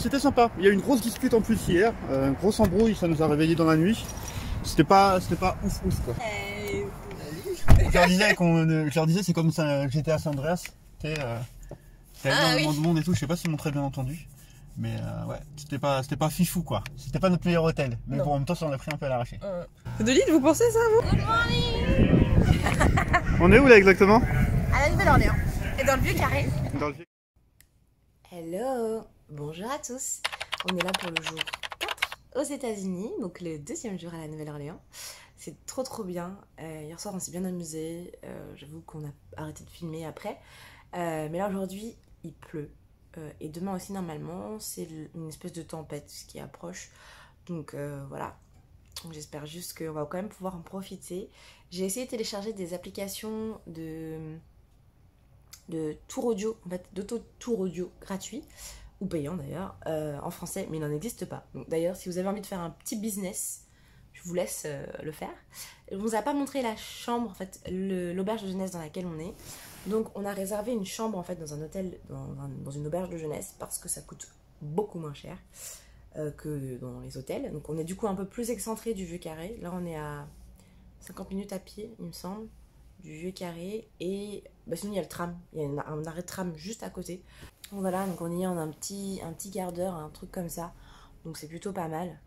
c'était sympa. Il y a eu une grosse dispute en plus hier, grosse embrouille, ça nous a réveillés dans la nuit. C'était pas ouf quoi. Je leur disais c'est comme ça, j'étais à San Andreas, il y a énormément de monde et tout, je sais pas s'ils m'ont très bien entendu. Mais ouais, c'était pas fifou quoi. C'était pas notre meilleur hôtel. Mais bon, en même temps, ça on a pris un peu à l'arraché. C'est de l'île, vous pensez ça vous? Good morning. On est où là exactement? À la Nouvelle-Orléans. Et dans le Vieux-Carré. Dans le... Hello, bonjour à tous. On est là pour le jour 4 aux États-Unis, donc le deuxième jour à la Nouvelle-Orléans. C'est trop bien. Hier soir on s'est bien amusé. J'avoue qu'on a arrêté de filmer après. Mais là aujourd'hui il pleut. Et demain aussi normalement c'est une espèce de tempête qui approche. Donc voilà. J'espère juste qu'on va quand même pouvoir en profiter. J'ai essayé de télécharger des applications de tour audio, en fait, d'auto-tour audio gratuit, ou payant d'ailleurs, en français, mais il n'en existe pas. Donc d'ailleurs, si vous avez envie de faire un petit business, je vous laisse le faire. On ne vous a pas montré la chambre, en fait, l'auberge de jeunesse dans laquelle on est. Donc on a réservé une chambre, en fait, dans un hôtel, dans une auberge de jeunesse, parce que ça coûte beaucoup moins cher que dans les hôtels. Donc on est du coup un peu plus excentré du Vieux-Carré. Là, on est à 50 minutes à pied, il me semble, du Vieux-Carré, et bah sinon il y a le tram, il y a un arrêt de tram juste à côté. Donc voilà, donc on y est en un petit quart d'heure, un truc comme ça, donc c'est plutôt pas mal.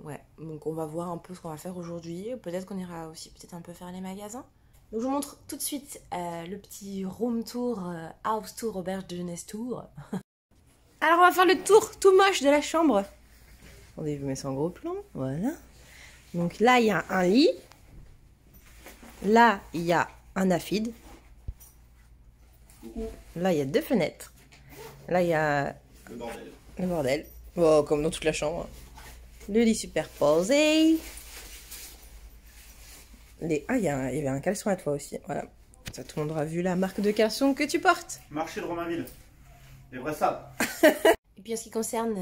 Ouais, donc on va voir un peu ce qu'on va faire aujourd'hui, peut-être qu'on ira aussi peut-être un peu faire les magasins. Donc je vous montre tout de suite le petit room tour, house tour, auberge de jeunesse tour. Alors on va faire le tour tout moche de la chambre. Attendez, je vous mets ça en gros plan, voilà. Donc là il y a un lit. Là, il y a un affid. Là, il y a 2 fenêtres. Là, il y a le bordel. Oh, comme dans toute la chambre. Le lit superposé. Ah, il y avait un caleçon à toi aussi. Voilà. Ça, tout le monde aura vu la marque de caleçon que tu portes. Marché de Romainville. Les vrais sables. Et puis, en ce qui concerne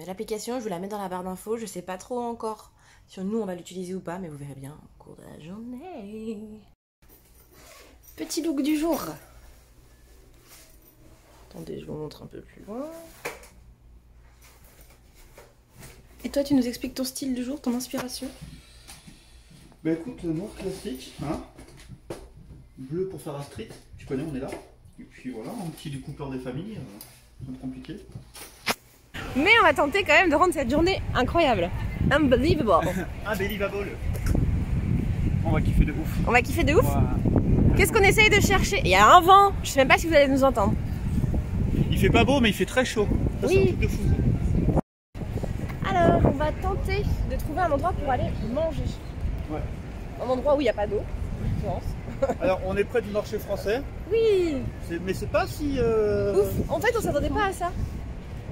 l'application, je vous la mets dans la barre d'infos. Je sais pas trop encore si nous, on va l'utiliser ou pas, mais vous verrez bien au cours de la journée. Petit look du jour. Attendez, je vous montre un peu plus loin. Et toi, tu nous expliques ton style du jour, ton inspiration? Bah écoute, noir classique, hein. Bleu pour faire la street, tu connais, on est là. Et puis voilà, un petit du coupeur des familles, c'est compliqué. Mais on va tenter quand même de rendre cette journée incroyable. Unbelievable. Unbelievable. On va kiffer de ouf. On va kiffer de ouf. Wow. Qu'est-ce qu'on essaye de chercher? Il y a un vent. Je sais même pas si vous allez nous entendre. Il fait pas beau, mais il fait très chaud. Ça, oui. C'est un truc de fou. Alors, on va tenter de trouver un endroit pour aller manger. Ouais. Un endroit où il n'y a pas d'eau, je pense. Alors, on est près du marché français. Oui. Mais c'est pas si... Ouf. En fait, on s'attendait pas à ça.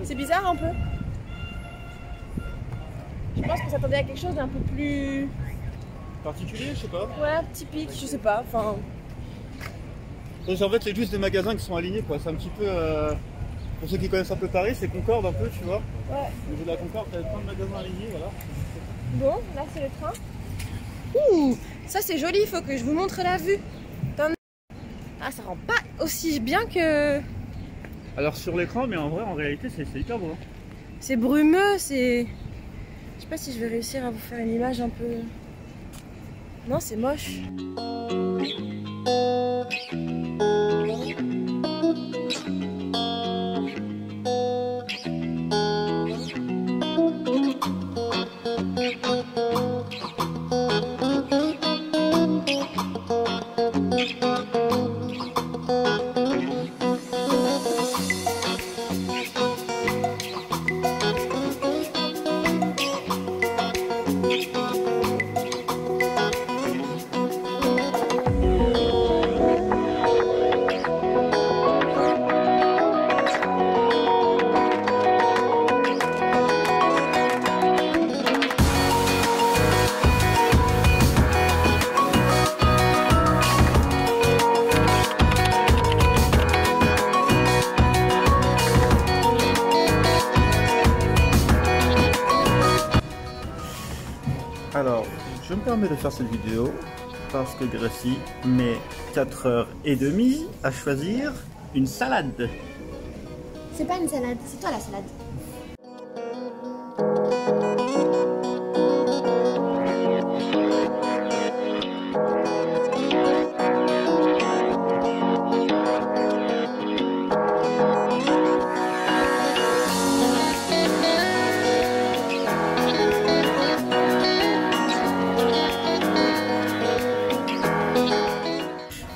C'est bizarre un peu. Je pense qu'on s'attendait à quelque chose d'un peu plus... particulier, je sais pas. Ouais, typique, je sais pas. Enfin... Donc, en fait, c'est juste des magasins qui sont alignés, quoi. C'est un petit peu... Pour ceux qui connaissent un peu Paris, c'est Concorde un peu, tu vois. Ouais. Au niveau de la Concorde, t'as plein de magasins alignés, voilà. Bon, là c'est le train. Ouh, ça c'est joli, il faut que je vous montre la vue. Ah, ça rend pas aussi bien que... Alors sur l'écran, mais en vrai, en réalité, c'est hyper beau. Hein. C'est brumeux, c'est... Je sais pas si je vais réussir à vous faire une image un peu... Non, c'est moche. Alors, je me permets de faire cette vidéo parce que Gracie met 4h30 à choisir une salade. C'est pas une salade, c'est toi la salade.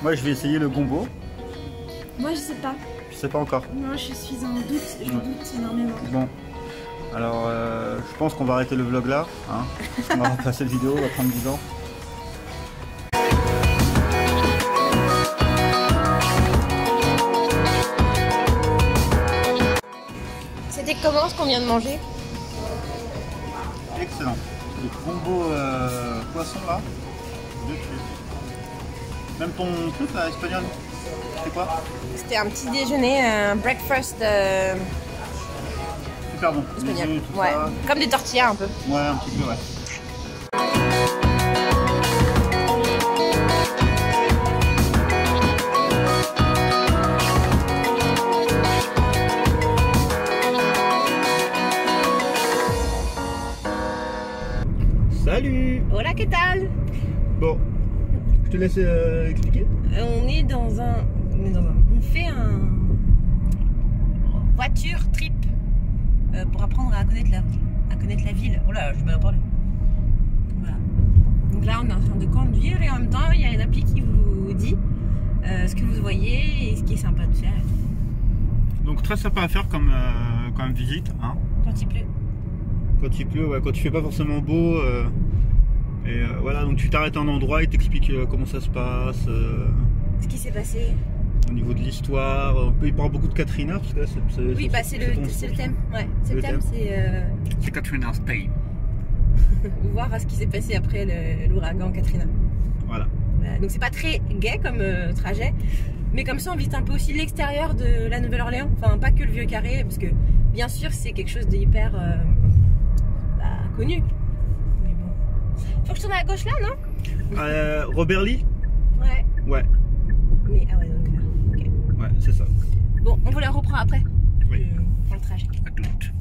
Moi je vais essayer le gombo. Moi je sais pas. Je sais pas encore. Moi je suis en doute, je doute énormément. Bon. Alors je pense qu'on va arrêter le vlog là. Hein, parce qu'on va repasser cette vidéo, on va prendre 10 ans. C'était comment ce qu'on vient de manger? Excellent. Le gombo poisson là, de tuer. Même ton truc là, espagnol, c'était quoi? C'était un petit déjeuner, un breakfast Super bon. espagnol. Les œufs, tout Ouais, ça. comme des tortillas un peu. Ouais, un petit peu, ouais. Salut! Hola, ¿qué tal? Bon, je te laisse expliquer. On fait un voiture trip pour apprendre à connaître la ville. Oh là, je vais pas en parler. Voilà. Donc là, on est en train de conduire et en même temps, il y a une appli qui vous dit ce que vous voyez et ce qui est sympa de faire. Donc très sympa à faire comme visite. Hein. Quand il pleut. Quand il pleut, ouais, quand il fait pas forcément beau. Voilà, donc tu t'arrêtes à un endroit, il t'explique comment ça se passe. Ce qui s'est passé. Au niveau de l'histoire, il parle beaucoup de Katrina parce que là, oui, bah c'est le thème. Ouais, c'est le thème, c'est Katrina's Day. Voir ce qui s'est passé après l'ouragan Katrina. Voilà. Donc c'est pas très gai comme trajet, mais comme ça on visite un peu aussi l'extérieur de la Nouvelle-Orléans, enfin pas que le Vieux Carré, parce que bien sûr c'est quelque chose d'hyper connu. Mais bon. Faut que je tourne à gauche là, non? Robert Lee? Ouais. Ouais. Mais ah ouais, donc là. Ok. Ouais, c'est ça. Bon, on vous la reprend après. Oui. Pour le trajet. À toutes.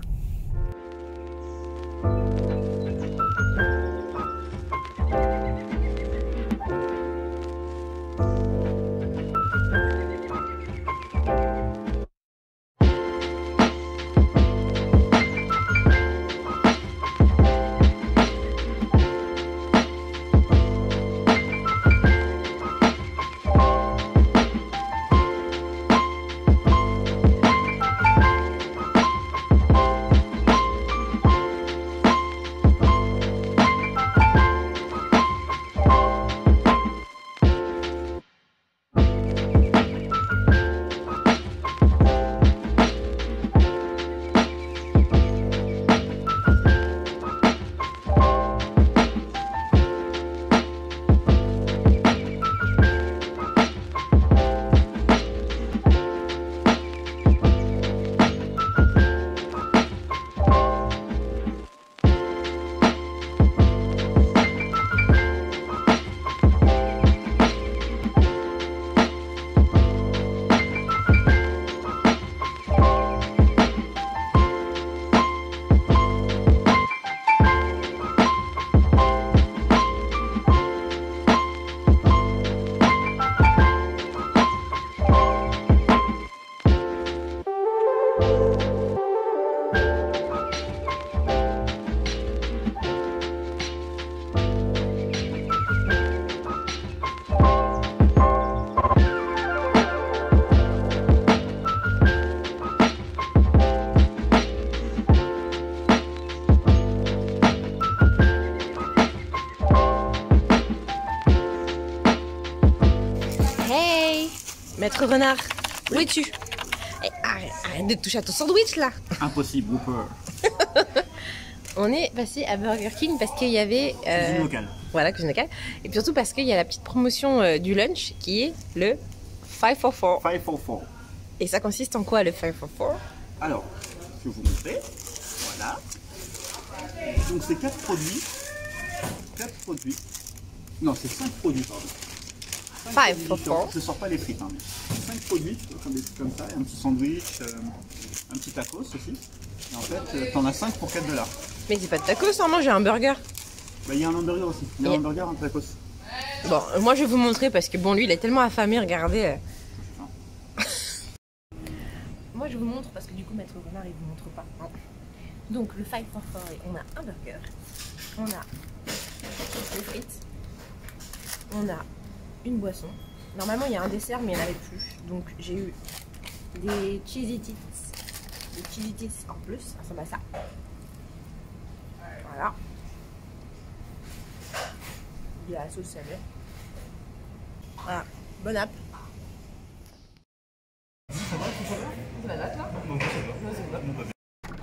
Maître Renard, où es-tu? Arrête de toucher à ton sandwich là. Impossible, Whopper. On est passé à Burger King parce qu'il y avait... Cuisine locale. Voilà, cuisine locale. Et puis surtout parce qu'il y a la petite promotion du lunch qui est le 5 for 4. 5 for 4. Et ça consiste en quoi le 5 for 4? Alors, je vais vous montrer. Voilà. Donc c'est 4 produits. 4 produits. Non, c'est 5 produits, pardon. Five for four. Je sors pas les frites, hein, mais 5 produits comme ça, un petit sandwich, un petit tacos aussi. Et en fait, t'en as 5 pour 4 $. Mais c'est pas de tacos, hein, moi j'ai un burger. Bah, il y a un hamburger aussi. Il y a un hamburger, un tacos. Bon, moi je vais vous montrer parce que bon, lui il est tellement affamé, regardez. Moi je vous montre parce que du coup Maître Renard il vous montre pas. Hein. Donc le 5 for 4, on a un burger, on a des frites, on a une boisson. Normalement il y a un dessert mais il n'y en avait plus. Donc j'ai eu des cheesy tits. Des cheesy tits en plus, ça ressemble à ça. Voilà. De la sauce salée. Voilà, bon app.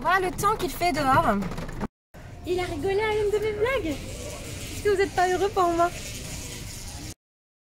Voilà le temps qu'il fait dehors. Il a rigolé à une de mes blagues. Est-ce que vous n'êtes pas heureux pour moi?